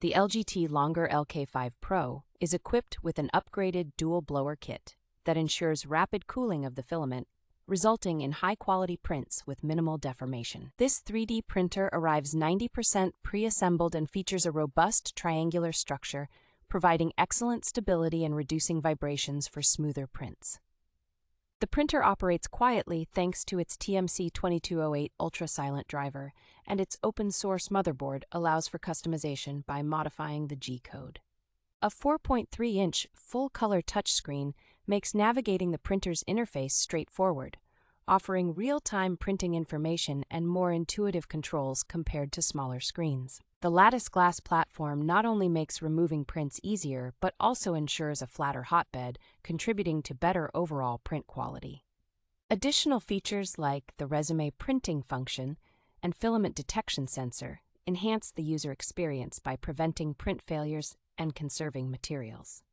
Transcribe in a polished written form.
The LGT Longer LK5 Pro is equipped with an upgraded dual blower kit that ensures rapid cooling of the filament, resulting in high-quality prints with minimal deformation. This 3D printer arrives 90% pre-assembled and features a robust triangular structure, providing excellent stability and reducing vibrations for smoother prints. The printer operates quietly thanks to its TMC2208 ultra-silent driver, and its open-source motherboard allows for customization by modifying the G-code. A 4.3-inch full-color touchscreen makes navigating the printer's interface straightforward, offering real-time printing information and more intuitive controls compared to smaller screens. The lattice glass platform not only makes removing prints easier, but also ensures a flatter hotbed, contributing to better overall print quality. Additional features like the resume printing function and filament detection sensor enhance the user experience by preventing print failures and conserving materials.